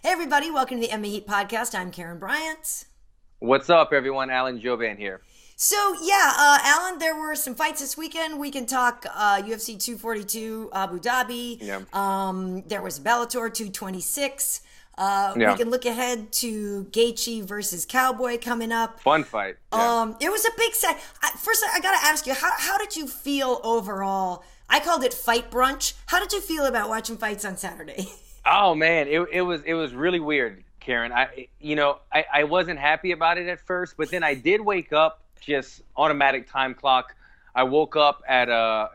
Hey everybody, welcome to the MMA Heat podcast. I'm Karyn Bryant. What's up, everyone? Alan Jouban here. So Alan, there were some fights this weekend. We can talk UFC 242 Abu Dhabi. Yeah. There was Bellator 226. Yeah. We can look ahead to Gaethje versus Cowboy coming up. Fun fight. Yeah. It was a big set. First, I got to ask you, how did you feel overall? I called it fight brunch. How did you feel about watching fights on Saturday? Oh man, it was really weird, Karyn. I wasn't happy about it at first, but then I did wake up, just automatic time clock. I woke up at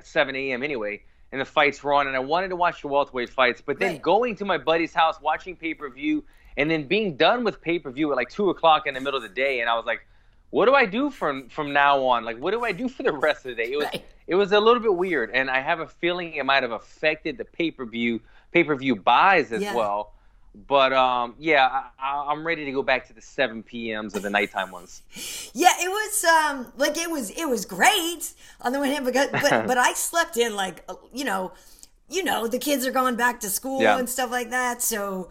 7 a.m. anyway, and the fights were on, and I wanted to watch the welterweight fights. But then going to my buddy's house, watching pay-per-view, and then being done with pay-per-view at like 2 o'clock in the middle of the day, and I was like, what do I do from now on? Like, what do I do for the rest of the day? It was a little bit weird, and I have a feeling it might have affected the pay-per-view buys as well. But I'm ready to go back to the 7 p.m.s of the nighttime ones. Yeah, it was it was great on the one hand, but I slept in the kids are going back to school and stuff like that. So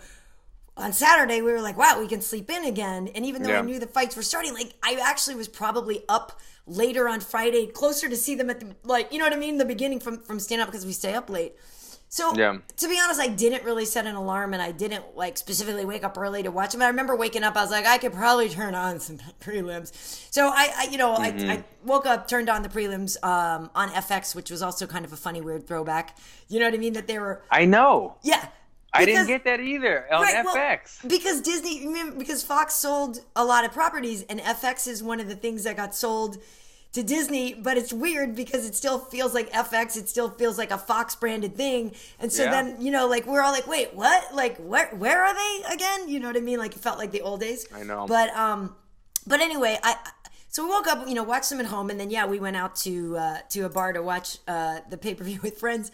on Saturday we were like, wow, we can sleep in again. And even though I knew the fights were starting, I actually was probably up later on Friday, closer to see them at the beginning from stand up, because we stay up late. So, to be honest, I didn't really set an alarm, and I didn't, specifically wake up early to watch them. I remember waking up, I was like, I could probably turn on some prelims. So, I woke up, turned on the prelims on FX, which was also kind of a funny, weird throwback. You know what I mean? That they were... I know. Yeah. I didn't get that either on FX. Well, because Fox sold a lot of properties, and FX is one of the things that got sold to Disney, but it's weird because it still feels like FX. It still feels like a Fox branded thing. And so then, we're all like, wait, what? Like, where are they again? You know what I mean? Like, it felt like the old days. I know. But anyway, so we woke up, watched them at home. And then, we went out to a bar to watch the pay-per-view with friends.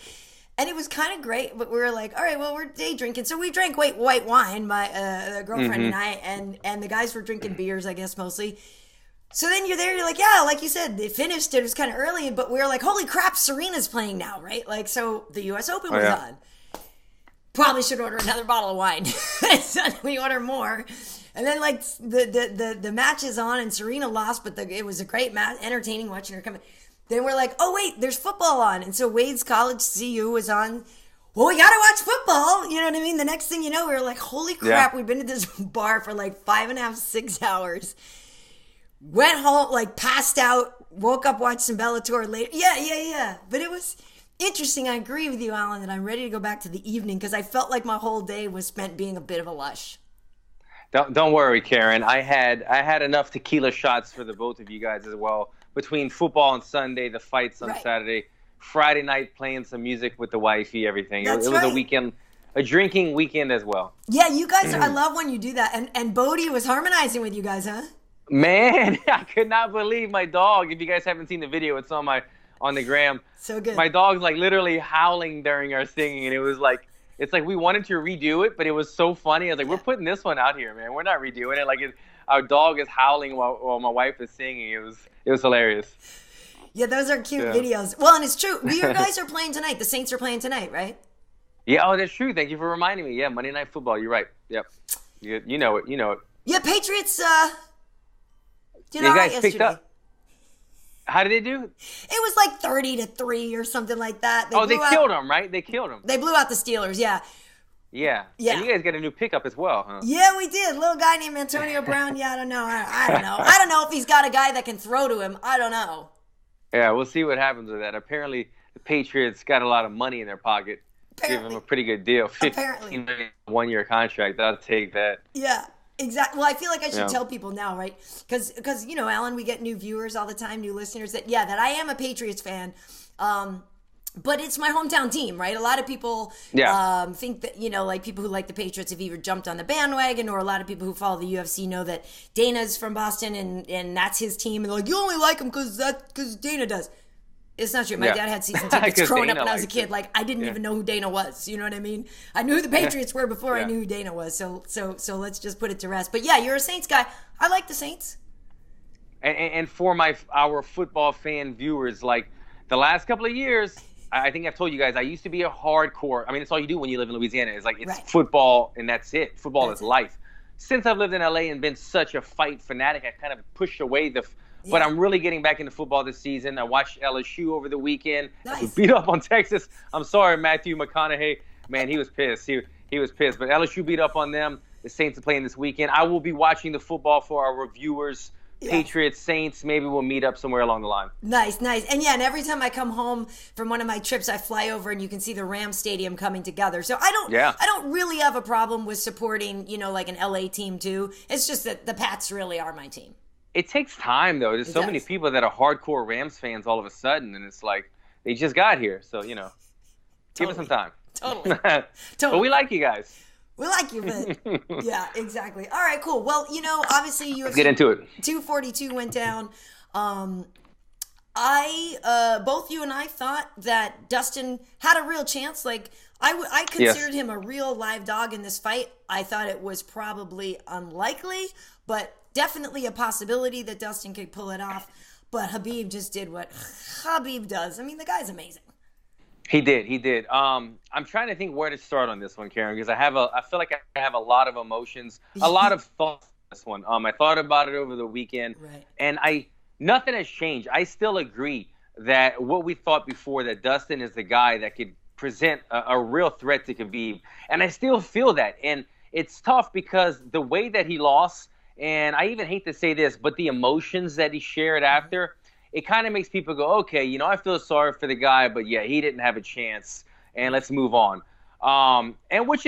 And it was kind of great, but we were like, all right, well, we're day drinking. So we drank white wine, my girlfriend and I, and the guys were drinking beers, I guess, mostly. So then you're there, you're like, yeah, like you said, they finished. It was kind of early, but we were like, holy crap, Serena's playing now, right? Like, so the U.S. Open was on. Probably should order another bottle of wine. So we order more. And then, the match is on, and Serena lost, but it was a great match, entertaining watching her come in. Then we're like, oh, wait, there's football on. And so Wade's college CU was on. Well, we got to watch football. You know what I mean? The next thing you know, we were like, holy crap, we've been at this bar for 5.5, 6 hours. Went home, passed out, woke up, watched some Bellator later. Yeah. But it was interesting. I agree with you, Alan, that I'm ready to go back to the evening because I felt like my whole day was spent being a bit of a lush. Don't worry, Karyn. I had enough tequila shots for the both of you guys as well. Between football on Sunday, the fights on Saturday, Friday night playing some music with the wifey, everything. It was a weekend, a drinking weekend as well. Yeah, you guys, I love when you do that. And Bodie was harmonizing with you guys, huh? Man, I could not believe my dog. If you guys haven't seen the video, it's on the gram. So good. My dog's literally howling during our singing, and it's like we wanted to redo it, but it was so funny. I was like, we're putting this one out here, man. We're not redoing it. Our dog is howling while my wife is singing. It was hilarious. Yeah, those are cute videos. Well, and it's true. You guys are playing tonight. The Saints are playing tonight, right? Yeah, that's true. Thank you for reminding me. Yeah, Monday Night Football. You're right. Yep. You know it. Yeah, Patriots. You guys picked up. How did they do? It was 30-3 or something like that. They killed them, right? They killed them. They blew out the Steelers, yeah. Yeah. And you guys got a new pickup as well, huh? Yeah, we did. Little guy named Antonio Brown. Yeah, I don't know. I don't know. I don't know if he's got a guy that can throw to him. I don't know. Yeah, we'll see what happens with that. Apparently, the Patriots got a lot of money in their pocket. Give him a pretty good deal. $15 million 1-year contract. I'll take that. Yeah. Exactly. Well, I feel like I should tell people now, right? Because Alan, we get new viewers all the time, new listeners that I am a Patriots fan, but it's my hometown team, right? A lot of people think that people who like the Patriots have either jumped on the bandwagon, or a lot of people who follow the UFC know that Dana's from Boston and that's his team, and you only like him because Dana does. It's not true. My dad had season tickets growing up when I was a kid. I didn't even know who Dana was. You know what I mean? I knew who the Patriots were before I knew who Dana was. So let's just put it to rest. But yeah, you're a Saints guy. I like the Saints. And for our football fan viewers, the last couple of years, I think I've told you guys, I used to be a hardcore. I mean, it's all you do when you live in Louisiana. It's like it's Right. football and that's it. Football That's is it. life. Since I've lived in LA and been such a fight fanatic, I kind of pushed away But Yeah. I'm really getting back into football this season. I watched LSU over the weekend. Nice. We beat up on Texas. I'm sorry, Matthew McConaughey. Man, he was pissed. He was pissed. But LSU beat up on them. The Saints are playing this weekend. I will be watching the football for our reviewers. Yeah. Patriots, Saints, maybe we'll meet up somewhere along the line. Nice. And yeah, and every time I come home from one of my trips, I fly over and you can see the Rams Stadium coming together. So I don't really have a problem with supporting, like an LA team too. It's just that the Pats really are my team. It takes time though. There's so many people that are hardcore Rams fans all of a sudden, and it's like they just got here. So, give it some time. Totally. But we like you guys. We like you, but yeah, exactly. All right, cool. Well, obviously UFC Let's get into it. 242 went down. Both you and I thought that Dustin had a real chance. Like I considered him a real live dog in this fight. I thought it was probably unlikely, but definitely a possibility that Dustin could pull it off. But Khabib just did what Khabib does. I mean, the guy's amazing. He did. I'm trying to think where to start on this one, Karyn, because I feel like I have a lot of emotions, a lot of thoughts on this one. I thought about it over the weekend, right. And nothing has changed. I still agree that what we thought before, that Dustin is the guy that could present a real threat to Khabib, and I still feel that. And it's tough because the way that he lost, and I even hate to say this, but the emotions that he shared after, it kind of makes people go, okay, I feel sorry for the guy, but yeah, he didn't have a chance, and let's move on. And which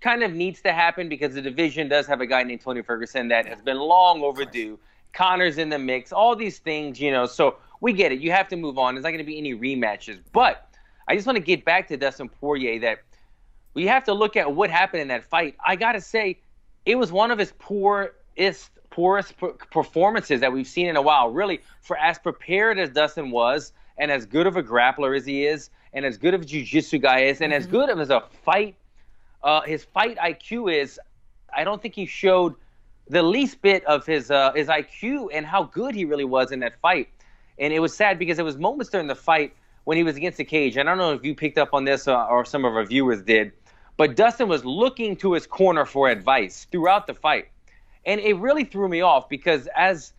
kind of needs to happen because the division does have a guy named Tony Ferguson that has been long overdue. Connor's in the mix, all these things, so we get it. You have to move on. There's not going to be any rematches. But I just want to get back to Dustin Poirier, that we have to look at what happened in that fight. I got to say, it was one of his poorest performances that we've seen in a while. Really, for as prepared as Dustin was, and as good of a grappler as he is, and as good of a jiu-jitsu guy is, and as good of as a fight, his fight IQ is, I don't think he showed the least bit of his IQ and how good he really was in that fight. And it was sad because there was moments during the fight when he was against the cage. And I don't know if you picked up on this or some of our viewers did, but Dustin was looking to his corner for advice throughout the fight. And it really threw me off because as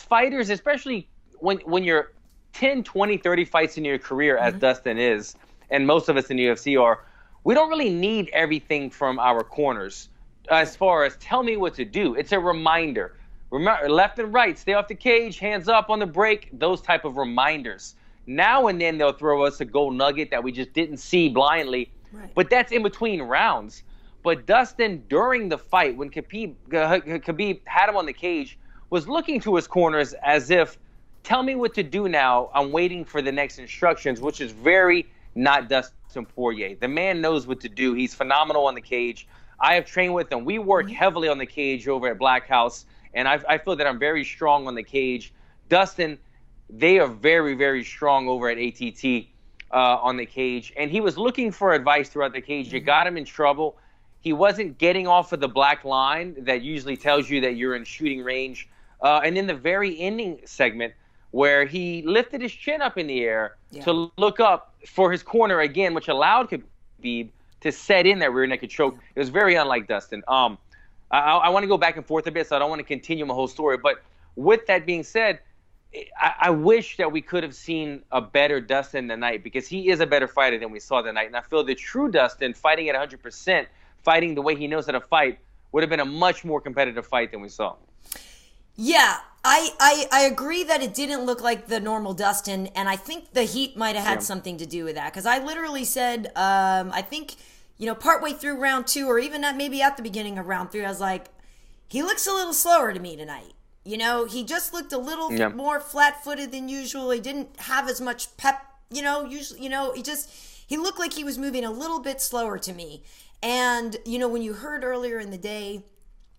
fighters, especially when you're 10, 20, 30 fights in your career, as Dustin is, and most of us in the UFC are, we don't really need everything from our corners as far as tell me what to do. It's a reminder. Remember, left and right, stay off the cage, hands up on the break, those type of reminders. Now and then they'll throw us a gold nugget that we just didn't see blindly, but that's in between rounds. But Dustin, during the fight, when Khabib had him on the cage, was looking to his corners as if, tell me what to do now. I'm waiting for the next instructions, which is very not Dustin Poirier. The man knows what to do. He's phenomenal on the cage. I have trained with him. We work heavily on the cage over at Black House, and I feel that I'm very strong on the cage. Dustin, they are very, very strong over at ATT on the cage. And he was looking for advice throughout the cage. You got him in trouble. He wasn't getting off of the black line that usually tells you that you're in shooting range. And in the very ending segment, where he lifted his chin up in the air to look up for his corner again, which allowed Khabib to set in that rear naked choke. It was very unlike Dustin. I want to go back and forth a bit, so I don't want to continue my whole story. But with that being said, I wish that we could have seen a better Dustin tonight, because he is a better fighter than we saw tonight. And I feel the true Dustin, fighting at 100%, fighting the way he knows how to fight, would have been a much more competitive fight than we saw. Yeah, I agree that it didn't look like the normal Dustin, and I think the heat might have had something to do with that, because I literally said, I think, partway through round 2, or even maybe at the beginning of round 3, I was like, he looks a little slower to me tonight. He just looked a little more flat-footed than usual. He didn't have as much pep, usually, he looked like he was moving a little bit slower to me. And, when you heard earlier in the day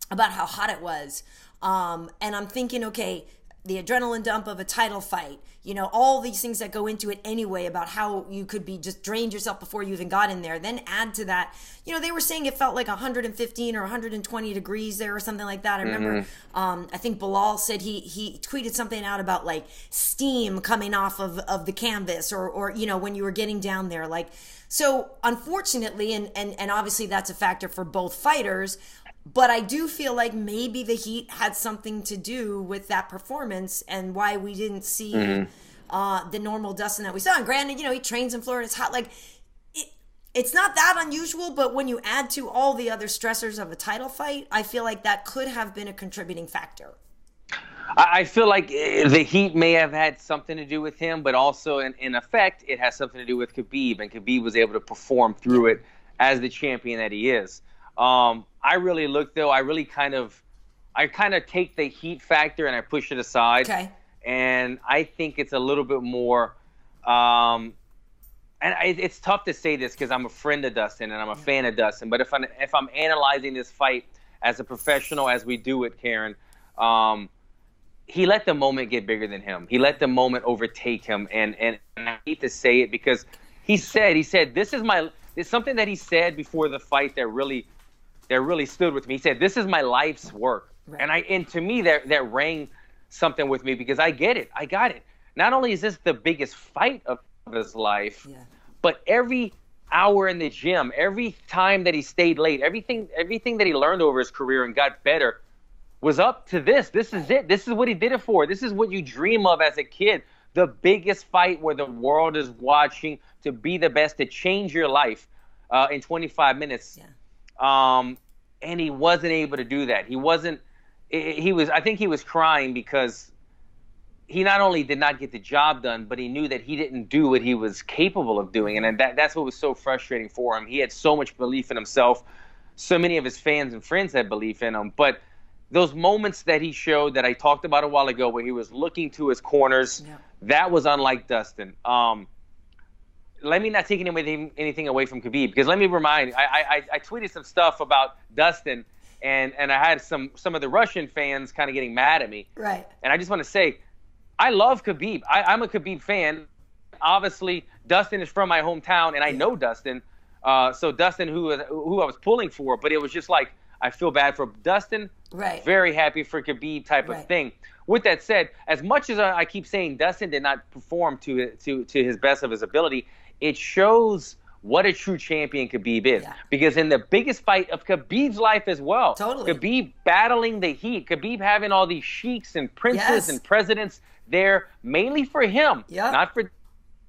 about how hot it was, and I'm thinking, okay, the adrenaline dump of a title fight, all these things that go into it anyway about how you could be just drained yourself before you even got in there. Then add to that, they were saying it felt like 115 or 120 degrees there or something like that. I remember, I think Belal said he tweeted something out about like steam coming off of the canvas or when you were getting down there. Like, so unfortunately, and obviously that's a factor for both fighters, but I do feel like maybe the heat had something to do with that performance and why we didn't see the normal Dustin that we saw. And granted, he trains in Florida. It's hot. Like, it's not that unusual, but when you add to all the other stressors of a title fight, I feel like that could have been a contributing factor. I feel like the heat may have had something to do with him, but also in effect, it has something to do with Khabib, and Khabib was able to perform through it as the champion that he is. I really look, though, I kind of take the heat factor and I push it aside. Okay. And I think it's a little bit more, it's tough to say this because I'm a friend of Dustin and I'm a fan of Dustin, but if I'm analyzing this fight as a professional, as we do it, Karyn, he let the moment get bigger than him. He let the moment overtake him, and I hate to say it because he said it's something that he said before the fight that really stood with me. He said, "This is my life's work," right. And to me that rang something with me because I get it. I got it. Not only is this the biggest fight of his life, but every hour in the gym, every time that he stayed late, everything that he learned over his career and got better was up to this. This is it. This is what he did it for. This is what you dream of as a kid. The biggest fight where the world is watching, to be the best, to change your life in 25 minutes. Yeah. And he wasn't able to do that. I think he was crying because he not only did not get the job done, but he knew that he didn't do what he was capable of doing. And that's what was so frustrating for him. He had so much belief in himself. So many of his fans and friends had belief in him. But those moments that he showed that I talked about a while ago where he was looking to his corners, that was unlike Dustin. Let me not take anything away from Khabib, because let me remind, I tweeted some stuff about Dustin, and I had some of the Russian fans kind of getting mad at me. Right. And I just want to say, I love Khabib. I'm a Khabib fan. Obviously, Dustin is from my hometown, and I know Dustin. So Dustin, who I was pulling for, but it was just like, I feel bad for Dustin. Right. Very happy for Khabib type of thing. With that said, as much as I keep saying Dustin did not perform to his best of his ability, it shows what a true champion Khabib is. Yeah. Because in the biggest fight of Khabib's life as well, Khabib battling the heat, Khabib having all these sheiks and princes and presidents there mainly for him, not for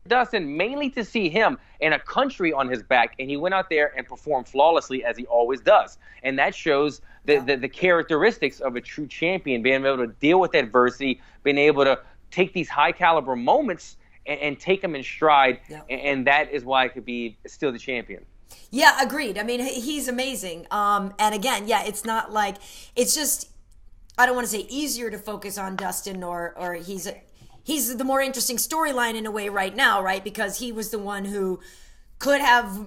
Dustin, mainly to see him and a country on his back, and he went out there and performed flawlessly as he always does. And that shows the characteristics of a true champion, being able to deal with adversity, being able to take these high caliber moments and take them in stride, and that is why Khabib is still the champion. Yeah, agreed. I mean, he's amazing. And again, it's not like, it's just, I don't want to say easier to focus on Dustin or he's the more interesting storyline in a way right now, right? Because he was the one who could have,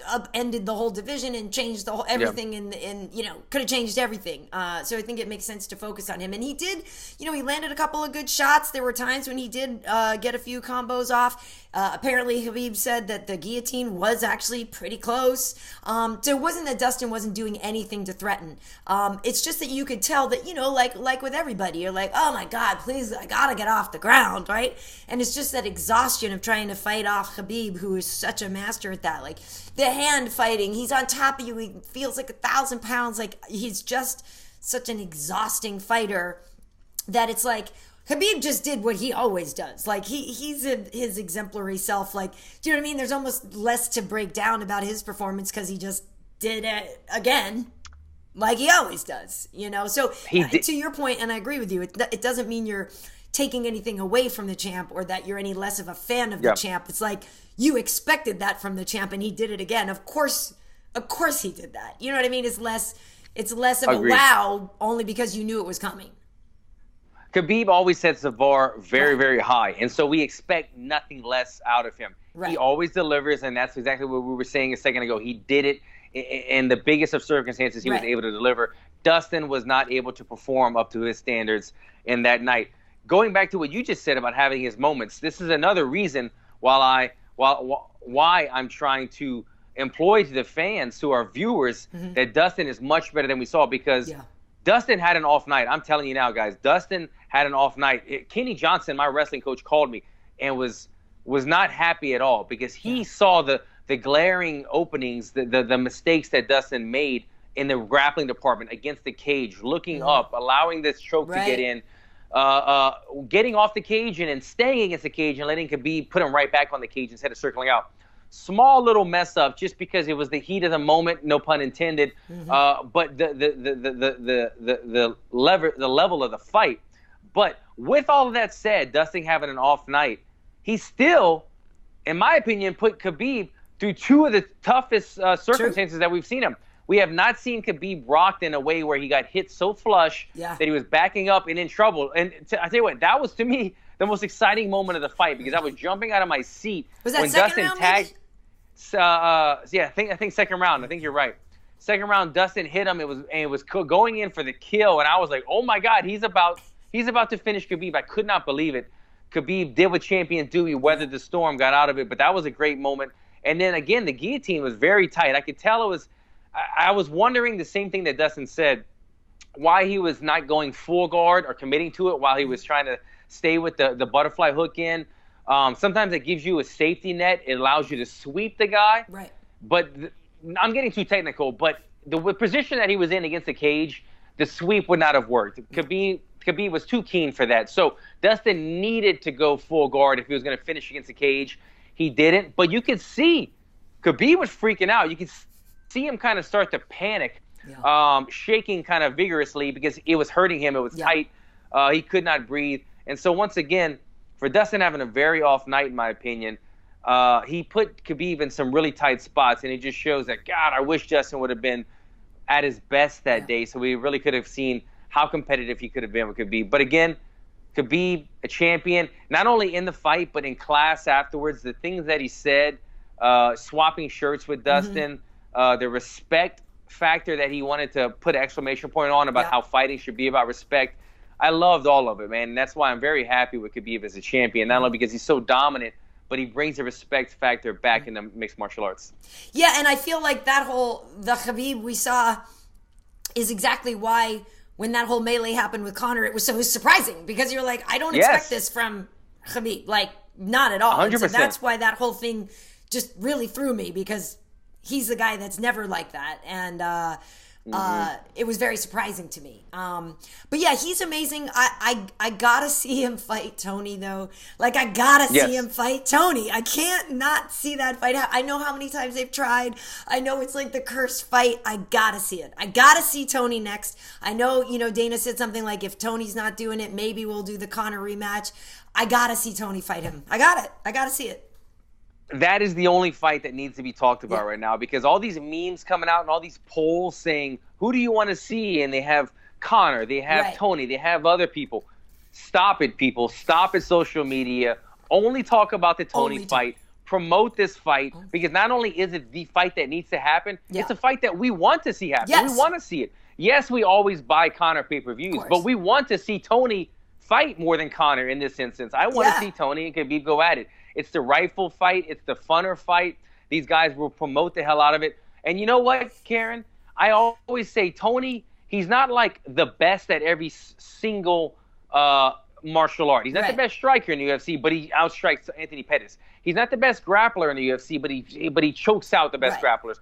upended the whole division and changed the whole everything and could have changed everything. So I think it makes sense to focus on him. And he did, he landed a couple of good shots. There were times when he did get a few combos off. Apparently Khabib said that the guillotine was actually pretty close. So it wasn't that Dustin wasn't doing anything to threaten. It's just that you could tell that, like with everybody, you're like, oh my God, please, I gotta get off the ground, right? And it's just that exhaustion of trying to fight off Khabib, who is such a master at that. Like the hand fighting, he's on top of you, he feels like 1,000 pounds. Like he's just such an exhausting fighter that it's like, Khabib just did what he always does. Like he's his exemplary self. Like, do you know what I mean? There's almost less to break down about his performance because he just did it again, like he always does. So to your point, and I agree with you, it doesn't mean you're taking anything away from the champ or that you're any less of a fan of the champ. It's like you expected that from the champ, and he did it again. Of course he did that. You know what I mean? It's less of a wow, only because you knew it was coming. Khabib always sets the bar very, very high, and so we expect nothing less out of him. Right. He always delivers, and that's exactly what we were saying a second ago. He did it in the biggest of circumstances. He was able to deliver. Dustin was not able to perform up to his standards in that night. Going back to what you just said about having his moments, this is another reason why I'm trying to employ to the fans, to our viewers, that Dustin is much better than we saw, because Dustin had an off night. I'm telling you now, guys, Dustin had an off night. Kenny Johnson, my wrestling coach, called me and was not happy at all, because he saw the glaring openings, the mistakes that Dustin made in the grappling department against the cage, looking up, allowing this choke to get in, getting off the cage and then staying against the cage and letting Khabib put him right back on the cage instead of circling out. Small little mess up just because it was the heat of the moment, no pun intended. But the level of the fight. But with all of that said, Dustin having an off night, he still, in my opinion, put Khabib through two of the toughest circumstances that we've seen him. We have not seen Khabib rocked in a way where he got hit so flush that he was backing up and in trouble. And I tell you what, that was, to me, the most exciting moment of the fight, because I was jumping out of my seat when Dustin tagged. I think second round. I think you're right. Second round, Dustin hit him. It was going in for the kill, and I was like, oh my God, he's about to finish Khabib. I could not believe it. Khabib did what champions do. He weathered the storm, got out of it, but that was a great moment. And then again, the guillotine was very tight. I could tell it was. I was wondering the same thing that Dustin said, why he was not going full guard or committing to it while he was trying to stay with the butterfly hook in. Sometimes it gives you a safety net. It allows you to sweep the guy. Right. But I'm getting too technical, but the position that he was in against the cage, the sweep would not have worked. Khabib was too keen for that. So Dustin needed to go full guard if he was going to finish against the cage. He didn't. But you could see Khabib was freaking out. You could see him kind of start to panic, shaking kind of vigorously because it was hurting him. It was tight. He could not breathe. And so once again, for Dustin having a very off night, in my opinion, he put Khabib in some really tight spots, and it just shows that, God, I wish Dustin would have been at his best that day, so we really could have seen how competitive he could have been with Khabib. But again, Khabib, a champion, not only in the fight, but in class afterwards, the things that he said, swapping shirts with Dustin, the respect factor that he wanted to put an exclamation point on about how fighting should be about respect. I loved all of it, man. And that's why I'm very happy with Khabib as a champion, not only because he's so dominant, but he brings the respect factor back in the mixed martial arts. Yeah, and I feel like the Khabib we saw is exactly why when that whole melee happened with Conor, it was so surprising, because you're like, I don't expect this from Khabib. Like, not at all. 100%. So that's why that whole thing just really threw me, because he's the guy that's never like that. And it was very surprising to me. But yeah, he's amazing. I gotta see him fight Tony, though. Like, I gotta see him fight Tony. I can't not see that fight. I know how many times they've tried. I know it's like the cursed fight. I gotta see it. I gotta see Tony next. I know, Dana said something like, if Tony's not doing it, maybe we'll do the Conor rematch. I gotta see Tony fight him. I got it. I gotta see it. That is the only fight that needs to be talked about right now, because all these memes coming out and all these polls saying, who do you want to see? And they have Conor, they have Tony, they have other people. Stop it, people. Stop it, social media. Only talk about the Tony fight. Promote this fight, because not only is it the fight that needs to happen, it's a fight that we want to see happen. Yes. We want to see it. Yes, we always buy Conor pay-per-views, but we want to see Tony fight more than Conor in this instance. I want to see Tony and Khabib go at it. It's the rightful fight. It's the funner fight. These guys will promote the hell out of it. And you know what, Karyn? I always say Tony, he's not like the best at every single martial art. He's not the best striker in the UFC, but he outstrikes Anthony Pettis. He's not the best grappler in the UFC, but he chokes out the best grapplers.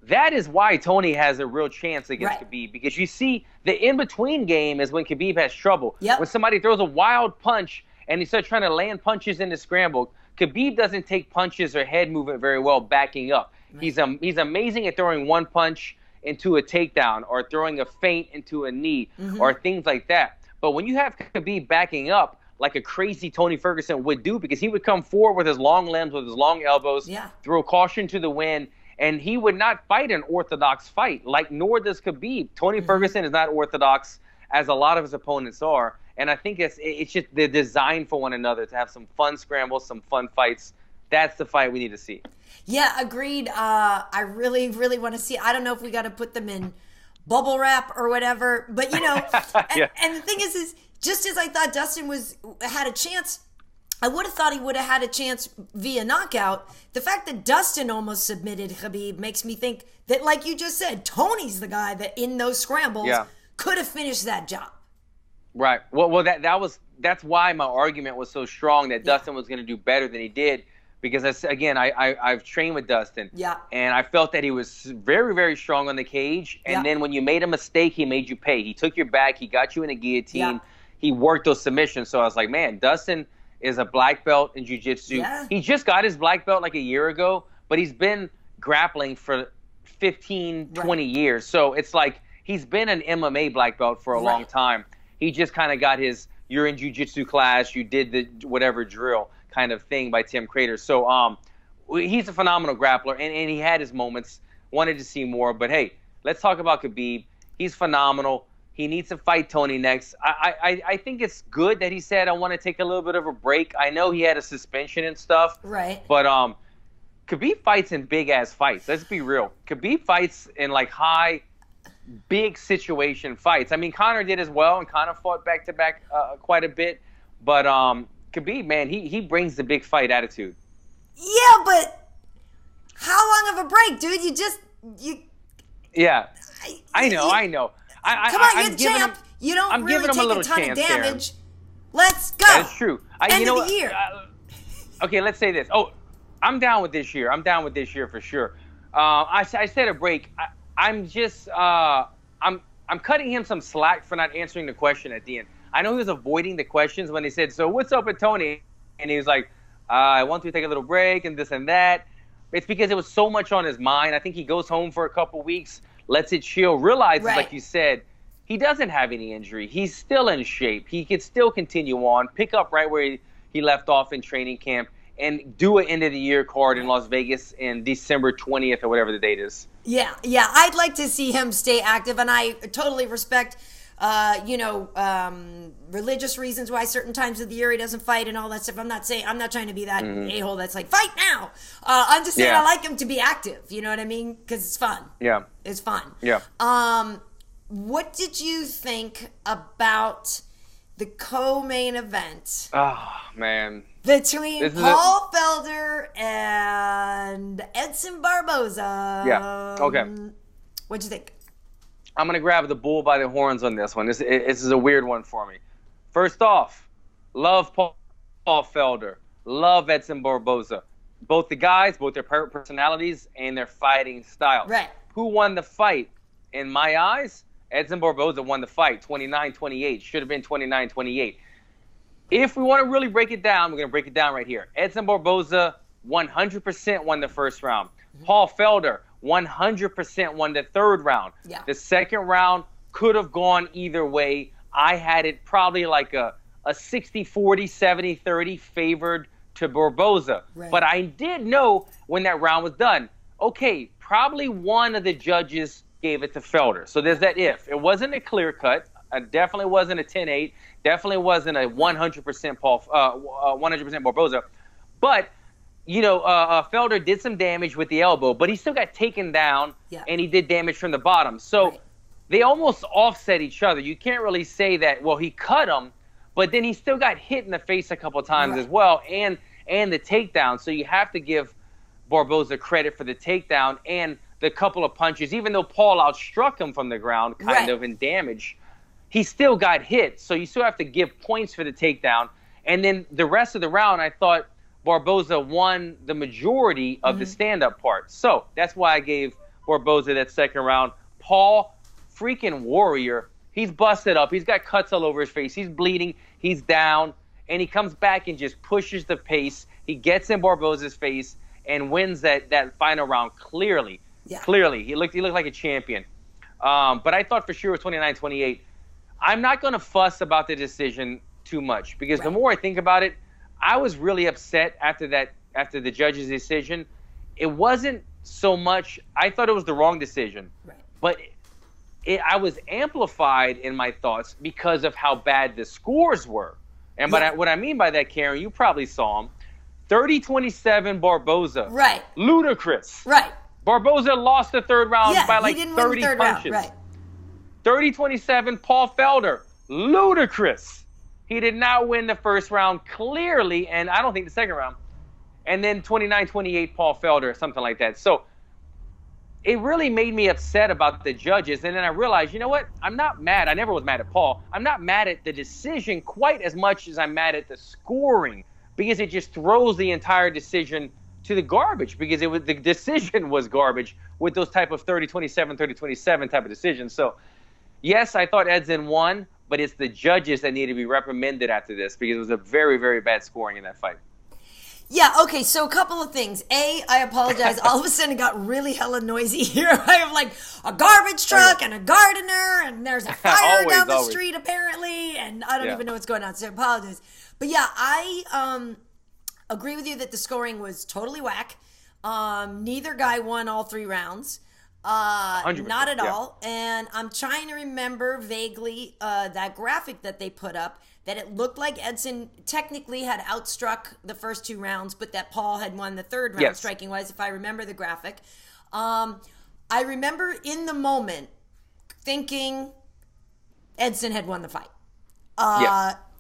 That is why Tony has a real chance against Khabib, because you see the in-between game is when Khabib has trouble. When somebody throws a wild punch and he starts trying to land punches in the scramble, Khabib doesn't take punches or head movement very well backing up. He's amazing at throwing one punch into a takedown or throwing a feint into a knee or things like that. But when you have Khabib backing up like a crazy Tony Ferguson would do, because he would come forward with his long limbs, with his long elbows, throw caution to the wind, and he would not fight an orthodox fight, nor does Khabib. Tony Ferguson is not orthodox, as a lot of his opponents are. And I think it's just they're designed for one another to have some fun scrambles, some fun fights. That's the fight we need to see. Yeah, agreed. I really, really want to see. I don't know if we got to put them in bubble wrap or whatever. But, you know, Yeah. and the thing is just as I thought Dustin had a chance, I would have thought he would have had a chance via knockout. The fact that Dustin almost submitted Khabib makes me think that, like you just said, Tony's the guy that in those scrambles could have finished that job. Right. Well, that's why my argument was so strong that Dustin was going to do better than he did, because I've trained with Dustin. Yeah. And I felt that he was very, very strong on the cage. And then when you made a mistake, he made you pay. He took your back. He got you in a guillotine. Yeah. He worked those submissions. So I was like, man, Dustin is a black belt in jiu-jitsu. Yeah. He just got his black belt like a year ago, but he's been grappling for 15, 20 years. So it's like he's been an MMA black belt for a long time. He just kind of got his, you're in jiu-jitsu class, you did the whatever drill kind of thing by Tim Crater. So he's a phenomenal grappler, and he had his moments. Wanted to see more, but hey, let's talk about Khabib. He's phenomenal. He needs to fight Tony next. I think it's good that he said, I want to take a little bit of a break. I know he had a suspension and stuff. Right. But Khabib fights in big-ass fights. Let's be real. Khabib fights in, like, big situation fights. I mean, Conor did as well, and Conor fought back-to-back quite a bit. But Khabib, man, he brings the big fight attitude. Yeah, but how long of a break, dude? Yeah, I know. Come on, you're champ. You don't really take a ton of damage. Let's go. That's true. End of the year. Okay, let's say this. Oh, I'm down with this year. I'm down with this year for sure. I said a break. I'm cutting him some slack for not answering the question at the end. I know he was avoiding the questions when they said, so what's up with Tony? And he was like, I want to take a little break and this and that. It's because it was so much on his mind. I think he goes home for a couple weeks, lets it chill, realizes, like you said, he doesn't have any injury. He's still in shape. He can still continue on, pick up right where he left off in training camp, and do an end-of-the-year card in Las Vegas in December 20th or whatever the date is. Yeah. I'd like to see him stay active, and I totally respect, religious reasons why certain times of the year he doesn't fight and all that stuff. I'm not trying to be that a-hole that's like, fight now. I'm just saying I like him to be active. You know what I mean? Because it's fun. Yeah. It's fun. Yeah. What did you think about the co-main event? Oh, man. Between Paul Felder and Edson Barboza. Yeah. Okay. What'd you think? I'm going to grab the bull by the horns on this one. This is a weird one for me. First off, love Paul Felder. Love Edson Barboza. Both the guys, both their personalities and their fighting style. Right. Who won the fight? In my eyes, Edson Barboza won the fight, 29-28. Should have been 29-28. If we want to really break it down, we're going to break it down right here. Edson Barboza 100% won the first round. Paul Felder 100% won the third round. Yeah. The second round could have gone either way. I had it probably like a 60-40, 70-30 favored to Barboza. Right. But I did know when that round was done, okay, probably one of the judges gave it to Felder. So there's that if. It wasn't a clear cut. It definitely wasn't a 10-8. Definitely wasn't a 100% 100% Barboza. But Felder did some damage with the elbow, but he still got taken down, and he did damage from the bottom. So they almost offset each other. You can't really say that, well, he cut him, but then he still got hit in the face a couple times as well, and the takedown. So you have to give Barboza credit for the takedown and the couple of punches. Even though Paul outstruck him from the ground kind of in damage, he still got hit. So you still have to give points for the takedown. And then the rest of the round, I thought Barboza won the majority of the stand-up part. So that's why I gave Barboza that second round. Paul, freaking warrior. He's busted up. He's got cuts all over his face. He's bleeding. He's down. And he comes back and just pushes the pace. He gets in Barboza's face and wins that final round clearly. Yeah. Clearly. He looked like a champion. But I thought for sure it was 29-28. I'm not going to fuss about the decision too much because the more I think about it, I was really upset after the judge's decision. It wasn't so much, I thought it was the wrong decision. Right. But I was amplified in my thoughts because of how bad the scores were. And what I mean by that, Karyn, you probably saw them. 30-27 Barboza. Right. Ludicrous. Right. Barboza lost the third round by like 30 punches. Round. Right. 30-27, Paul Felder. Ludicrous. He did not win the first round clearly, and I don't think the second round. And then 29-28, Paul Felder, something like that. So it really made me upset about the judges. And then I realized, you know what? I'm not mad. I never was mad at Paul. I'm not mad at the decision quite as much as I'm mad at the scoring, because it just throws the entire decision to the garbage, because the decision was garbage with those type of 30-27, 30-27 type of decisions. So, yes, I thought Edson won, but it's the judges that need to be reprimanded after this, because it was a very, very bad scoring in that fight. Yeah, okay, so a couple of things. I apologize. All of a sudden it got really hella noisy here. I have like a garbage truck and a gardener, and there's a fire down the street apparently, and I don't even know what's going on, so I apologize. But yeah, I agree with you that the scoring was totally whack. Neither guy won all 3 rounds. Not at all. And I'm trying to remember vaguely that graphic that they put up, that it looked like Edson technically had outstruck the first 2 rounds, but that Paul had won the 3rd round striking-wise, if I remember the graphic. I remember in the moment thinking Edson had won the fight.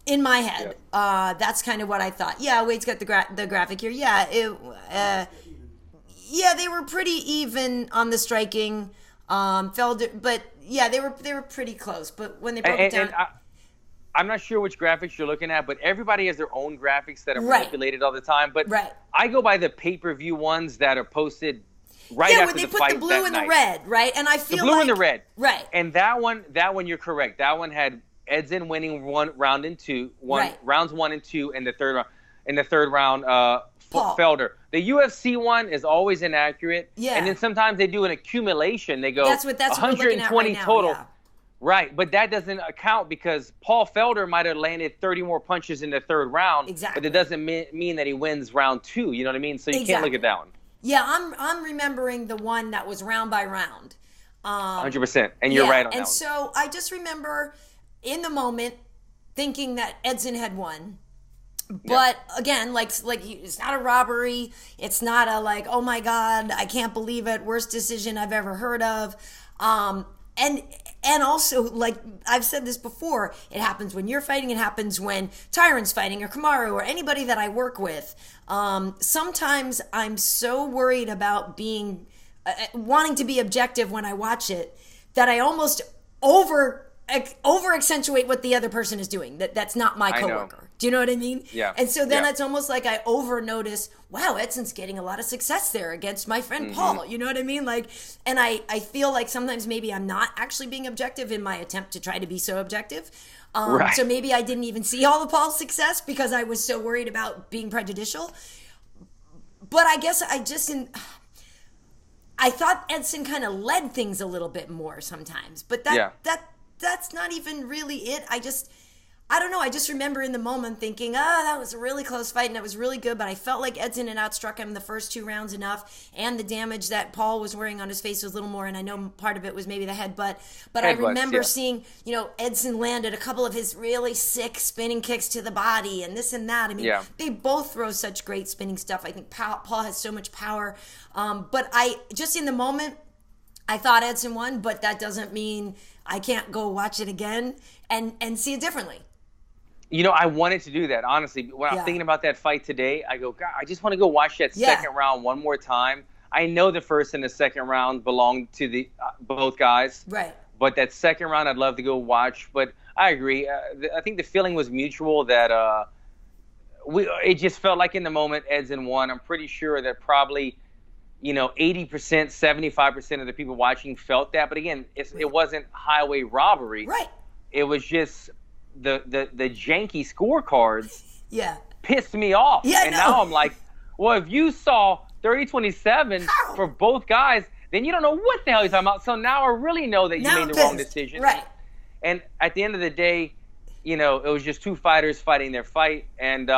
In my head. That's kind of what I thought. Yeah, Wade's got the graphic here. Yeah, they were pretty even on the striking. Felder, but yeah, they were pretty close. But when they broke it down, I'm not sure which graphics you're looking at, but everybody has their own graphics that are manipulated all the time. But I go by the pay-per-view ones that are posted right after the fight. Yeah, when they put the blue and the red, right? And I feel the blue and the red, right? And that one, you're correct. That one had Edson winning rounds 1 and 2 in the third round. In the third round, Felder. The UFC one is always inaccurate. Yeah. And then sometimes they do an accumulation. They go that's what 120 right total. Yeah. Right, but that doesn't account because Paul Felder might have landed 30 more punches in the third round. Exactly. But it doesn't mean that he wins round 2. You know what I mean? So you can't look at that one. Yeah, I'm remembering the one that was round by round. 100%. And you're right on that one. And so I just remember in the moment thinking that Edson had won. But again, like it's not a robbery. It's not a like, oh my God, I can't believe it. Worst decision I've ever heard of. And also, like I've said this before, it happens when you're fighting. It happens when Tyron's fighting or Kamaru or anybody that I work with. Sometimes I'm so worried about being wanting to be objective when I watch it that I almost over accentuate what the other person is doing. That's not my coworker. Do you know what I mean? Yeah. And so then it's almost like I over notice, wow, Edson's getting a lot of success there against my friend Paul. You know what I mean? Like, and I feel like sometimes maybe I'm not actually being objective in my attempt to try to be so objective. So maybe I didn't even see all of Paul's success because I was so worried about being prejudicial. But I guess I thought Edson kind of led things a little bit more sometimes. But that's not even really it. I don't know. I just remember in the moment thinking, that was a really close fight and that was really good. But I felt like Edson had outstruck him the first 2 rounds enough. And the damage that Paul was wearing on his face was a little more. And I know part of it was maybe the headbutt. But I remember seeing, Edson landed a couple of his really sick spinning kicks to the body and this and that. I mean, they both throw such great spinning stuff. I think Paul has so much power. But just in the moment, I thought Edson won. But that doesn't mean I can't go watch it again and see it differently. I wanted to do that, honestly. When I'm thinking about that fight today, I go, God, I just want to go watch that second round one more time. I know the first and the second round belong to the both guys. Right. But that second round, I'd love to go watch. But I agree. I think the feeling was mutual that it just felt like in the moment Edson won. I'm pretty sure that probably, 80%, 75% of the people watching felt that. But again, it wasn't highway robbery. Right. It was just the janky scorecards pissed me off. Now I'm like, well, if you saw 30-27 for both guys, then you don't know what the hell you're talking about. So now I really know that you made the wrong decision. Right. And at the end of the day, it was just 2 fighters fighting their fight. And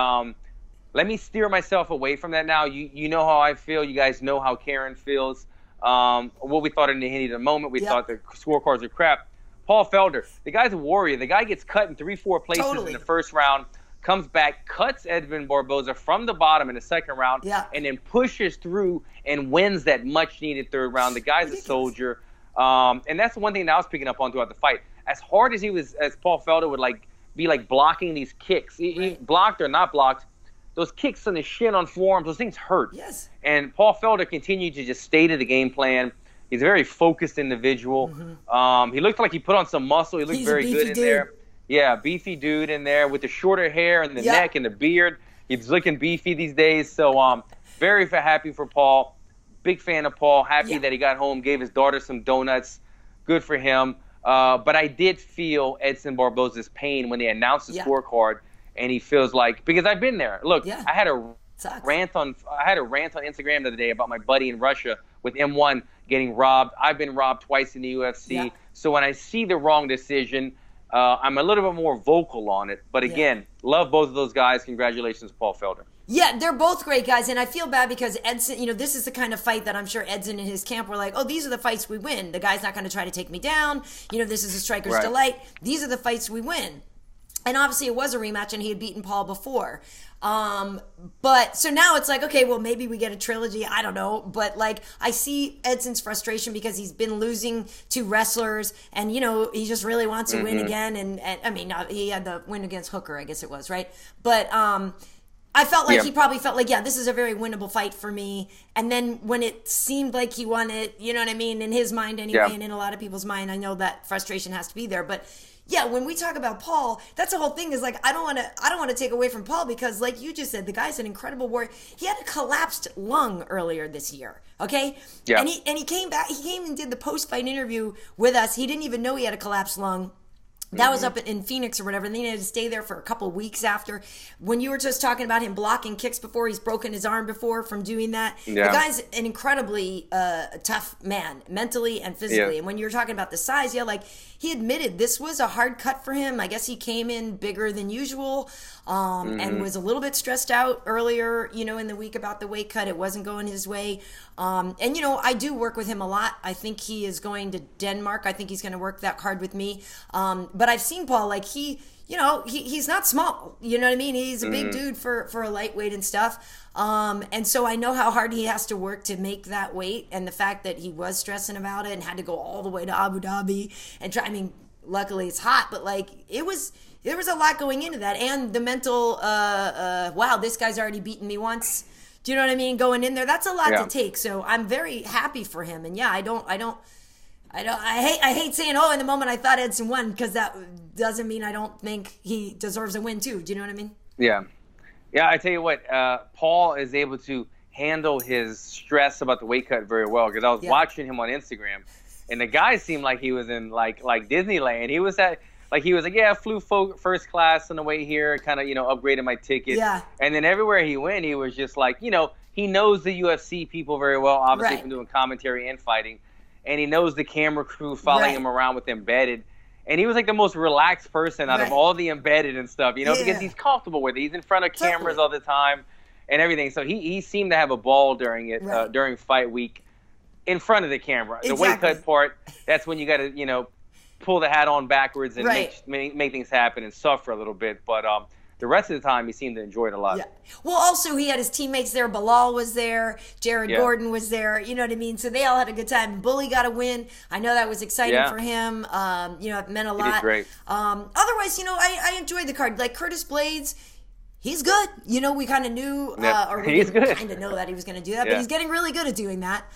let me steer myself away from that now. You know how I feel. You guys know how Karyn feels. What we thought in the heat of the moment. We thought the scorecards are crap. Paul Felder, the guy's a warrior. The guy gets cut in 3-4 places in the first round, comes back, cuts Edson Barboza from the bottom in the second round, and then pushes through and wins that much-needed third round. The guy's a soldier. And that's the one thing that I was picking up on throughout the fight. As hard as as Paul Felder would be blocking these kicks, he blocked or not blocked, those kicks on the shin, on forearms, those things hurt. Yes. And Paul Felder continued to just stay to the game plan. He's a very focused individual. He looked like he put on some muscle. He looked very good in there. Yeah, beefy dude in there with the shorter hair and the neck and the beard. He's looking beefy these days. So very happy for Paul. Big fan of Paul. Happy that he got home, gave his daughter some donuts. Good for him. But I did feel Edson Barboza's pain when they announced the scorecard, and he feels like, because I've been there. Look, I had a rant on Instagram the other day about my buddy in Russia with M1 getting robbed. I've been robbed twice in the UFC. So when I see the wrong decision, I'm a little bit more vocal on it. But again, love both of those guys. Congratulations, Paul Felder. Yeah, they're both great guys, and I feel bad because Edson, this is the kind of fight that I'm sure Edson and his camp were like, oh, these are the fights we win. The guy's not going to try to take me down. This is a striker's delight. These are the fights we win. And obviously it was a rematch, and he had beaten Paul before. But so now it's like, okay, well, maybe we get a trilogy. I don't know. But I see Edson's frustration because he's been losing to wrestlers, and, he just really wants to win again. And I mean, he had the win against Hooker, I guess it was, right? But, I felt like he probably felt like, this is a very winnable fight for me. And then when it seemed like he won it, you know what I mean? In his mind anyway, and in a lot of people's mind, I know that frustration has to be there. But when we talk about Paul, that's the whole thing is I don't want to take away from Paul because like you just said, the guy's an incredible warrior. He had a collapsed lung earlier this year. Okay. Yeah. And he came back, he came and did the post-fight interview with us. He didn't even know he had a collapsed lung. That was up in Phoenix or whatever, and then he had to stay there for a couple weeks after. When you were just talking about him blocking kicks before, he's broken his arm before from doing that. Yeah. The guy's an incredibly tough man, mentally and physically. Yeah. And when you were talking about the size, he admitted this was a hard cut for him. I guess he came in bigger than usual and was a little bit stressed out earlier, in the week about the weight cut. It wasn't going his way. And, I do work with him a lot. I think he is going to Denmark. I think he's going to work that card with me. But I've seen Paul, he's not small. You know what I mean? He's a big dude for a lightweight and stuff. And so I know how hard he has to work to make that weight, and the fact that he was stressing about it and had to go all the way to Abu Dhabi and try. I mean, luckily it's hot, but there was a lot going into that, and the mental, wow, this guy's already beaten me once. Do you know what I mean? Going in there, that's a lot to take. So I'm very happy for him. And I hate saying, in the moment I thought Edson won, because that doesn't mean I don't think he deserves a win too. Do you know what I mean? Yeah. Yeah, I tell you what, Paul is able to handle his stress about the weight cut very well, because I was watching him on Instagram, and the guy seemed like he was in like Disneyland. He was I flew first class on the way here, kind of, upgraded my ticket. Yeah. And then everywhere he went, he was just he knows the UFC people very well, obviously from doing commentary and fighting. And he knows the camera crew following him around with Embedded. And he was the most relaxed person out of all the Embedded and stuff, because he's comfortable with it. He's in front of cameras all the time and everything. So he seemed to have a ball during it, during fight week, in front of the camera. The weight cut part, that's when you got to, pull the hat on backwards and make things happen and suffer a little bit. But the rest of the time, he seemed to enjoy it a lot. Yeah. Well, also, he had his teammates there. Belal was there. Jared Gordon was there. You know what I mean? So they all had a good time. Bully got a win. I know that was exciting for him. It meant a lot. He did great. Otherwise, I enjoyed the card. Like Curtis Blaydes, he's good. We kind of knew, or we kind of know that he was going to do that, but he's getting really good at doing that.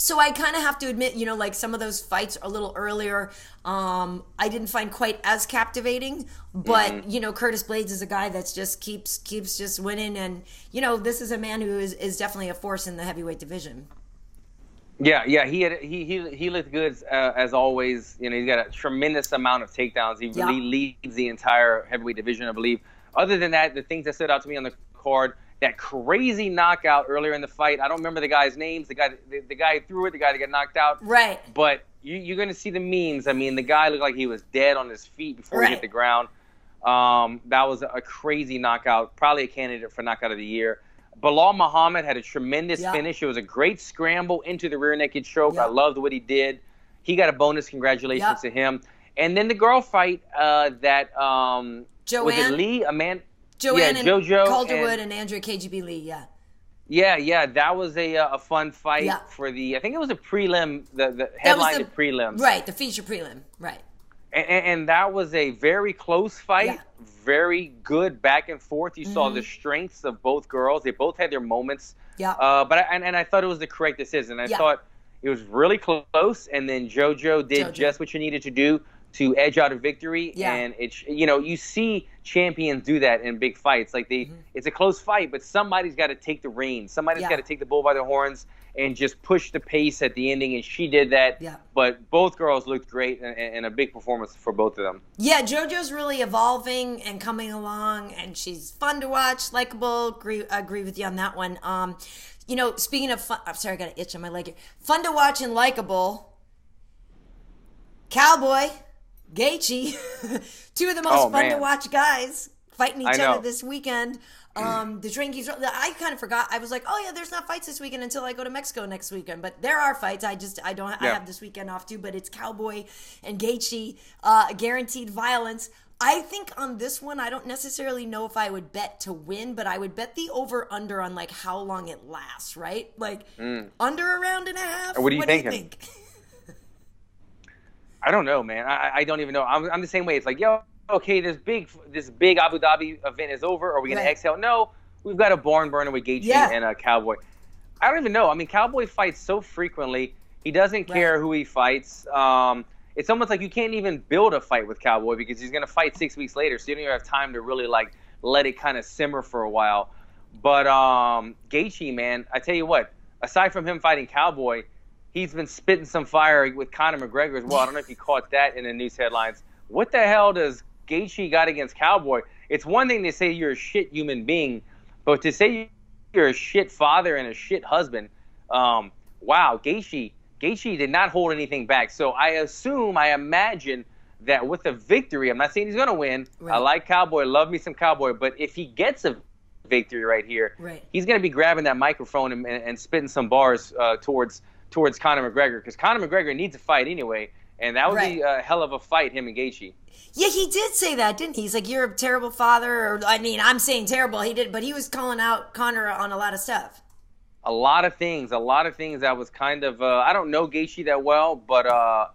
So I kind of have to admit, some of those fights a little earlier, I didn't find quite as captivating. But, Curtis Blaydes is a guy that's just keeps just winning. And, this is a man who is definitely a force in the heavyweight division. Yeah, he looked good as always. He's got a tremendous amount of takedowns. He really leads the entire heavyweight division, I believe. Other than that, the things that stood out to me on the card, that crazy knockout earlier in the fight. I don't remember the guys' names. The guy who threw it, the guy that got knocked out. Right. But you're going to see the memes. I mean, the guy looked like he was dead on his feet before he hit the ground. That was a crazy knockout. Probably a candidate for knockout of the year. Belal Muhammad had a tremendous finish. It was a great scramble into the rear naked choke. I loved what he did. He got a bonus. Congratulations to him. And then the girl fight that Joanne? Was it Lee? Joanne and Calderwood and Andrea KGB Lee, Yeah, that was a fun fight for the. I think it was a prelim. The headline to prelims. Right, the feature prelim. Right. And that was a very close fight, very good back and forth. You saw the strengths of both girls. They both had their moments. Yeah. But I thought it was the correct decision. I thought it was really close, and then JoJo did just what you needed to do to edge out a victory. Yeah. And it's, you see champions do that in big fights. Like it's a close fight, but somebody's got to take the reins. Somebody's got to take the bull by the horns and just push the pace at the ending, and she did that. Yeah. But both girls looked great, and a big performance for both of them. Yeah, JoJo's really evolving and coming along, and she's fun to watch, likable. Agree with you on that one. Speaking of fun, I'm sorry, I got an itch on my leg here. Fun to watch and likable. Cowboy, Gaethje, two of the most fun to watch guys fighting each other this weekend. The train keeps. I kind of forgot. I was like, oh yeah, there's not fights this weekend until I go to Mexico next weekend. But there are fights. I have this weekend off too. But it's Cowboy and Gaethje, guaranteed violence. I think on this one, I don't necessarily know if I would bet to win, but I would bet the over/under on like how long it lasts. Right, like under a round and a half. What do you think? I don't know, man. I don't even know. I'm the same way. It's like, okay, this big Abu Dhabi event is over. Are we going to exhale? No, we've got a barn burner with Gaethje and a Cowboy. I don't even know. I mean, Cowboy fights so frequently. He doesn't care who he fights. It's almost like you can't even build a fight with Cowboy because he's going to fight 6 weeks later, so you don't even have time to really like let it kind of simmer for a while. But Gaethje, man, I tell you what, aside from him fighting Cowboy, he's been spitting some fire with Conor McGregor as well. I don't know if you caught that in the news headlines. What the hell does Gaethje got against Cowboy? It's one thing to say you're a shit human being, but to say you're a shit father and a shit husband, wow, Gaethje did not hold anything back. So I imagine that with a victory, I'm not saying he's going to win. Right. I like Cowboy, love me some Cowboy, but if he gets a victory right here, he's going to be grabbing that microphone and spitting some bars towards Conor McGregor, because Conor McGregor needs a fight anyway, and that would be a hell of a fight, him and Gaethje. Yeah, he did say that, didn't he? He's like, you're a terrible father, or I mean, I'm saying terrible. He did, but he was calling out Conor on a lot of stuff. A lot of things that was kind of, I don't know Gaethje that well, but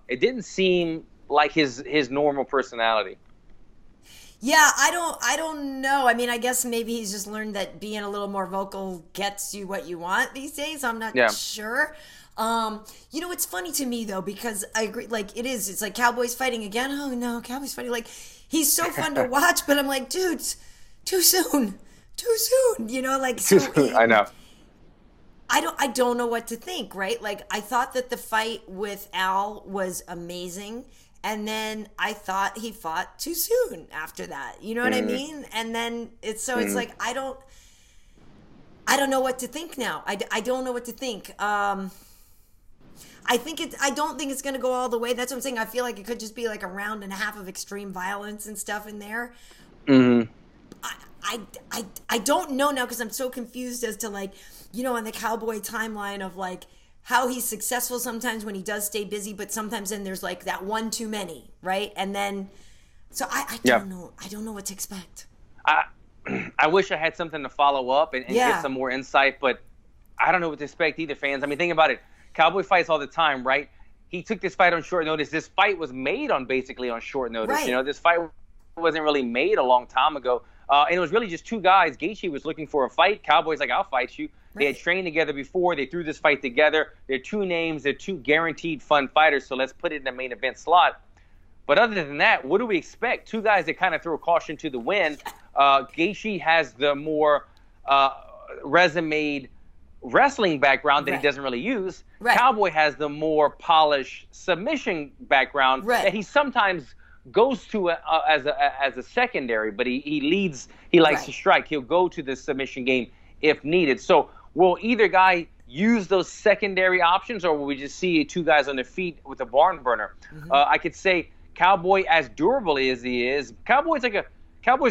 it didn't seem like his normal personality. Yeah, I don't know. I mean, I guess maybe he's just learned that being a little more vocal gets you what you want these days. I'm not sure. It's funny to me though, because I agree, like it's like Cowboys fighting again. Oh no, Cowboys fighting. Like, he's so fun to watch, but I'm like, dude, too soon. Like, so I know. I don't know what to think, right? Like, I thought that the fight with Al was amazing, and then I thought he fought too soon after that. You know what I mean? And then it's like I don't know what to think now. I don't know what to think. I don't think it's going to go all the way. That's what I'm saying. I feel like it could just be like a round and a half of extreme violence and stuff in there. Mm-hmm. I don't know now, because I'm so confused as to, like, on the Cowboy timeline of like how he's successful sometimes when he does stay busy, but sometimes then there's like that one too many, right? And then, so I don't know. I don't know what to expect. I wish I had something to follow up and get some more insight, but I don't know what to expect either, fans. I mean, think about it. Cowboy fights all the time, right? He took this fight on short notice. This fight was made basically on short notice. Right. This fight wasn't really made a long time ago. And it was really just two guys. Gaethje was looking for a fight. Cowboy's like, I'll fight you. Right. They had trained together before. They threw this fight together. They're two names. They're two guaranteed fun fighters, so let's put it in the main event slot. But other than that, what do we expect? Two guys that kind of throw caution to the wind. Gaethje has the more resumed wrestling background that he doesn't really use. Right. Cowboy has the more polished submission background that he sometimes goes to as a secondary, but he leads. He likes to strike. He'll go to the submission game if needed. So will either guy use those secondary options, or will we just see two guys on their feet with a barn burner? Mm-hmm. I could say Cowboy, as durable as he is, Cowboy's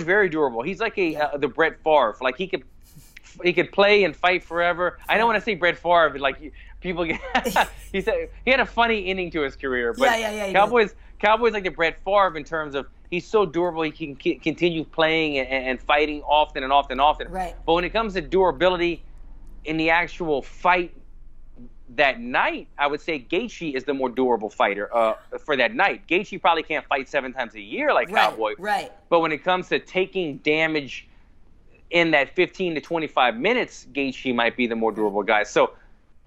very durable. He's like the Brett Favre. Like, he could play and fight forever. I don't want to say Brett Favre, but like people get he said he had a funny ending to his career. But Cowboy's like the Brett Favre in terms of he's so durable, he can continue playing and fighting often and often. Right. But when it comes to durability, in the actual fight that night, I would say Gaethje is the more durable fighter for that night. Gaethje probably can't fight 7 times a year like Cowboy. Right. But when it comes to taking damage in that 15 to 25 minutes, Gaethje might be the more durable guy. So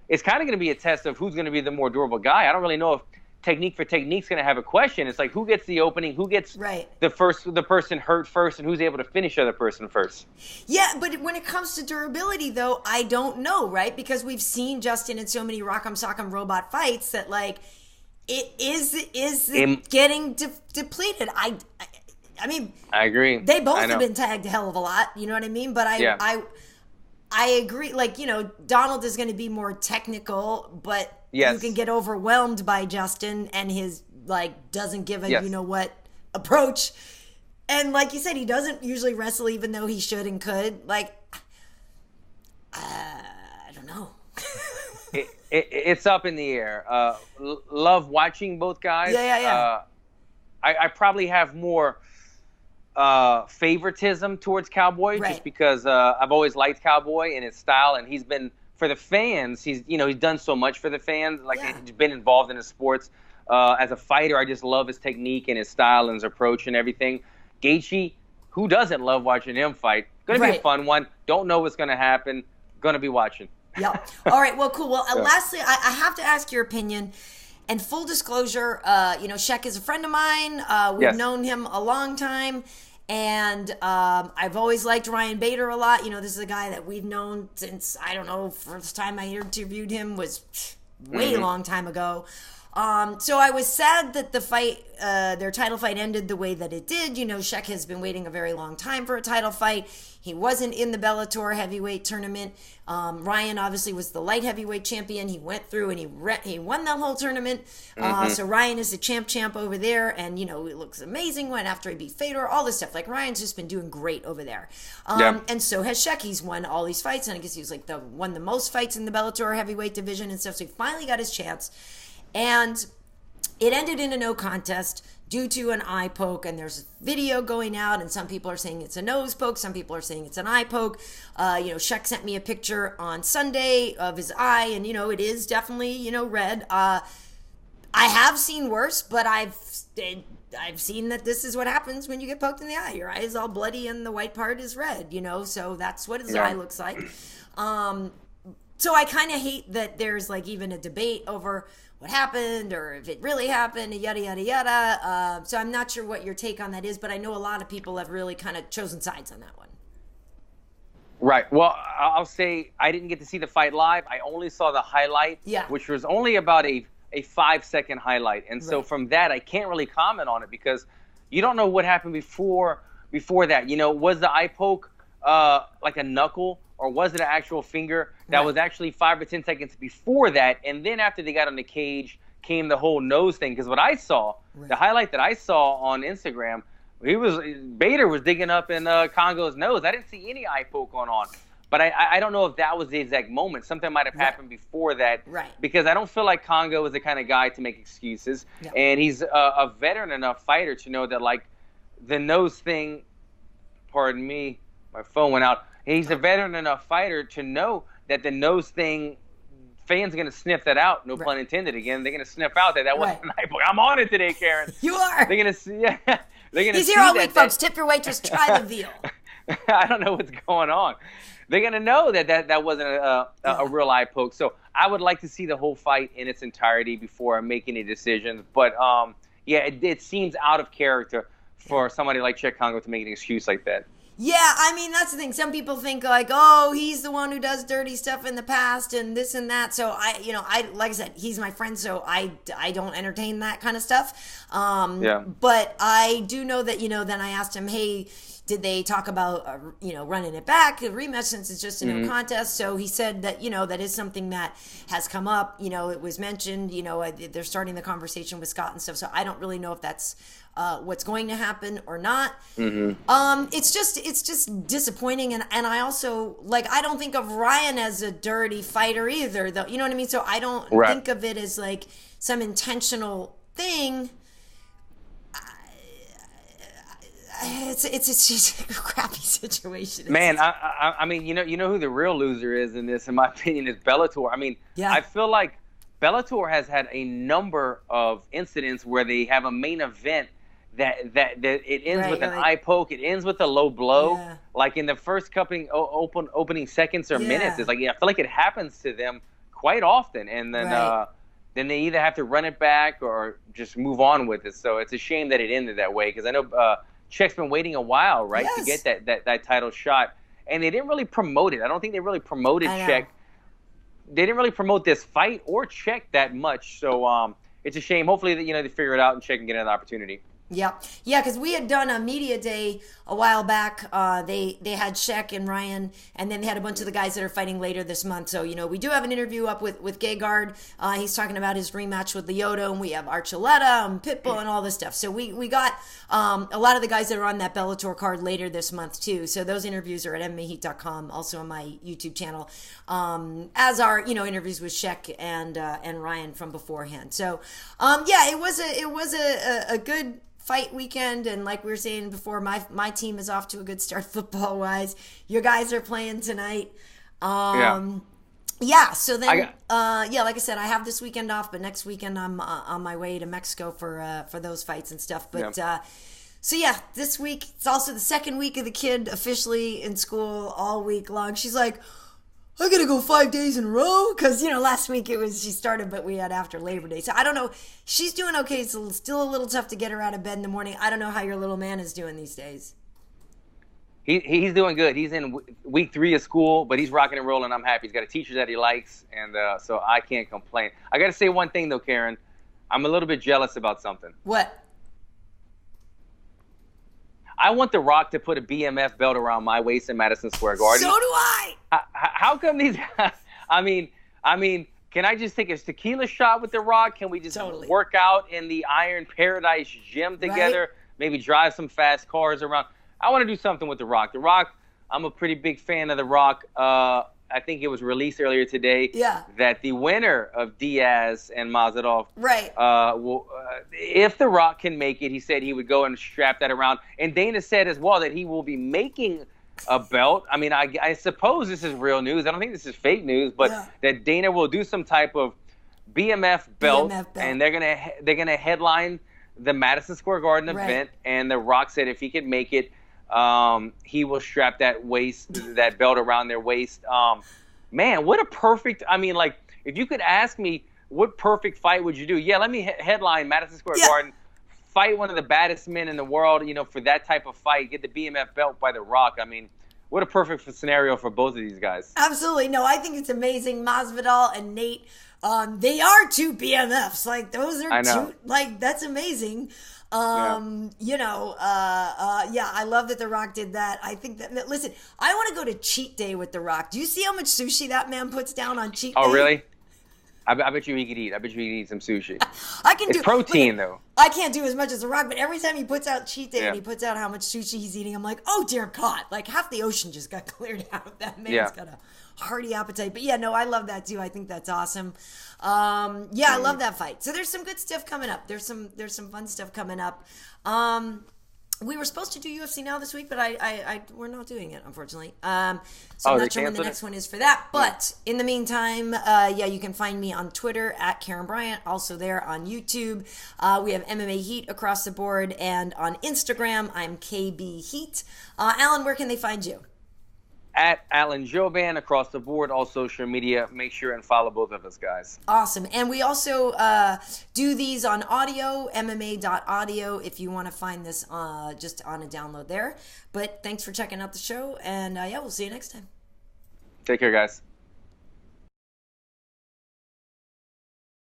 it's kind of going to be a test of who's going to be the more durable guy. I don't really know if technique for technique's going to have a question. It's like who gets the opening, who gets the person hurt first, and who's able to finish the other person first. Yeah, but when it comes to durability, though, I don't know, right? Because we've seen Justin in so many rock'em sock'em robot fights that, like, it is getting depleted. I mean, I agree. They both have been tagged a hell of a lot. You know what I mean? But I agree. Like, you know, Donald is going to be more technical, but you can get overwhelmed by Justin and his, like, doesn't give a you-know-what approach. And like you said, he doesn't usually wrestle even though he should and could. Like, I don't know. It's up in the air. Love watching both guys. Yeah. I probably have more favoritism towards Cowboy just because I've always liked Cowboy and his style, and he's been, for the fans, he's done so much for the fans. Like, he's been involved in the sports. As a fighter, I just love his technique and his style and his approach and everything. Gaethje, who doesn't love watching him fight? Going to be a fun one. Don't know what's going to happen. Going to be watching. Yeah. All right. Well, cool. Well, lastly, I have to ask your opinion. And full disclosure, Cheick is a friend of mine. We've known him a long time. And I've always liked Ryan Bader a lot. You know, this is a guy that we've known since, I don't know, first time I interviewed him was way long time ago. So I was sad that the fight, their title fight ended the way that it did. You know, Cheick has been waiting a very long time for a title fight. He wasn't in the Bellator heavyweight tournament. Ryan obviously was the light heavyweight champion. He went through and he won that whole tournament. So Ryan is the champ over there. And, you know, it looks amazing when after he beat Felder, all this stuff. Like, Ryan's just been doing great over there. And so has Cheick. He's won all these fights. And I guess he was like won the most fights in the Bellator heavyweight division and stuff. So he finally got his chance. And it ended in a no contest due to an eye poke, and there's a video going out, and some people are saying it's a nose poke, some people are saying it's an eye poke. Cheick sent me a picture on Sunday of his eye, and, you know, it is definitely, red. I have seen worse, but I've seen that this is what happens when you get poked in the eye. Your eye is all bloody and the white part is red, so that's what his eye looks like. So I kind of hate that there's, like, even a debate over what happened or if it really happened, yada, yada, yada. So I'm not sure what your take on that is, but I know a lot of people have really kind of chosen sides on that one. Right. Well, I'll say I didn't get to see the fight live. I only saw the highlight, which was only about a 5-second highlight. And so from that, I can't really comment on it because you don't know what happened before that. Was the eye poke like a knuckle? Or was it an actual finger that was actually 5 or 10 seconds before that? And then after they got on the cage came the whole nose thing. Because what I saw, the highlight that I saw on Instagram, Bader was digging up in Kongo's nose. I didn't see any eye poke going on. But I don't know if that was the exact moment. Something might have happened before that. Right. Because I don't feel like Kongo is the kind of guy to make excuses. No. And he's a veteran enough fighter to know that, like, the nose thing, pardon me, my phone went out. He's a veteran enough fighter to know that the nose thing, fans are going to sniff that out. No pun intended again. They're going to sniff out that wasn't an eye poke. I'm on it today, Karyn. You are. They're going to see. They're going to. He's here all week, folks. Tip your waitress. Try the veal. I don't know what's going on. They're going to know that wasn't a real eye poke. So I would like to see the whole fight in its entirety before I make any decisions. But it seems out of character for somebody like Cheick Kongo to make an excuse like that. Yeah, I mean, that's the thing. Some people think, like, oh, he's the one who does dirty stuff in the past and this and that. So, I like I said, he's my friend, so I don't entertain that kind of stuff. But I do know that, then I asked him, hey, did they talk about, running it back, a rematch, since it's just a no contest? So he said that, that is something that has come up. It was mentioned, they're starting the conversation with Scott and stuff. So I don't really know if that's what's going to happen or not. It's just disappointing. And I also, like, I don't think of Ryan as a dirty fighter either, though. You know what I mean? So I don't think of it as, like, some intentional thing. it's just a crappy situation. Man, I mean, you know who the real loser is in this, in my opinion, is Bellator. I mean, Yeah. I feel like Bellator has had a number of incidents where they have a main event that it ends with an eye poke, it ends with a low blow, like in the first opening seconds or minutes. It's like, I feel like it happens to them quite often, and then they either have to run it back or just move on with it. So it's a shame that it ended that way, because I know Cheick's been waiting a while, right, to get that title shot, and they didn't really promote it. I don't think they really promoted Cheick. They didn't really promote this fight or Cheick that much, so it's a shame. Hopefully, that they figure it out and Cheick can get another opportunity. Yeah, because we had done a media day a while back. They had Cheick and Ryan, and then they had a bunch of the guys that are fighting later this month. So, we do have an interview up with Gegard. He's talking about his rematch with Lyoto, and we have Archuleta and Pitbull and all this stuff. So we got a lot of the guys that are on that Bellator card later this month too. So those interviews are at MMAHeat.com, also on my YouTube channel, as are interviews with Cheick and Ryan from beforehand. So it was a good fight weekend, and like we were saying before, my team is off to a good start football wise. Your guys are playing tonight. So then like I said, I have this weekend off, but next weekend I'm on my way to Mexico for those fights and stuff. But this week it's also the second week of the kid officially in school all week long. She's like, I gotta go 5 days in a row, because last week she started, but we had after Labor Day. So I don't know. She's doing okay. It's still a little tough to get her out of bed in the morning. I don't know how your little man is doing these days. He's doing good. He's in week 3 of school, but he's rocking and rolling. I'm happy. He's got a teacher that he likes, and so I can't complain. I gotta say one thing though, Karyn. I'm a little bit jealous about something. What? I want The Rock to put a BMF belt around my waist in Madison Square Garden. So do I. How come these? I mean, can I just take a tequila shot with The Rock? Can we just work out in the Iron Paradise gym together? Right? Maybe drive some fast cars around. I want to do something with The Rock. The Rock, I'm a pretty big fan of The Rock. I think it was released earlier today that the winner of Diaz and Masvidal, if The Rock can make it, he said he would go and strap that around. And Dana said as well that he will be making a belt. I mean, I suppose this is real news. I don't think this is fake news, but that Dana will do some type of BMF belt, and they're gonna headline the Madison Square Garden event. And The Rock said if he could make it, he will strap that belt around their waist. Man, what a perfect, if you could ask me what perfect fight would you do? Yeah, let me headline Madison Square Garden, fight one of the baddest men in the world, for that type of fight, get the BMF belt by The Rock. I mean, what a perfect scenario for both of these guys. Absolutely. No, I think it's amazing. Masvidal and Nate, they are two BMFs. Like, those are two, that's amazing. I love that The Rock did that. I think that, listen, I want to go to cheat day with The Rock. Do you see how much sushi that man puts down on cheat day? Oh, really? I bet you he could eat. I bet you he could eat some sushi. It's protein, though. I can't do as much as The Rock, but every time he puts out cheat day and he puts out how much sushi he's eating, I'm like, oh, dear God. Like, half the ocean just got cleared out. That man's got a hearty appetite. But, I love that, too. I think that's awesome. I love that fight. So there's some good stuff coming up. There's some fun stuff coming up. We were supposed to do UFC Now this week, but we're not doing it, unfortunately. So I'm not sure when the next one is for that. But in the meantime, you can find me on Twitter at Karyn Bryant, also there on YouTube. We have MMA Heat across the board, and on Instagram, I'm KB Heat. Alan, where can they find you? At Alan Jouban across the board, all social media. Make sure and follow both of us, guys. Awesome. And we also do these on audio, MMA.audio, if you want to find this just on a download there. But thanks for checking out the show, and we'll see you next time. Take care, guys.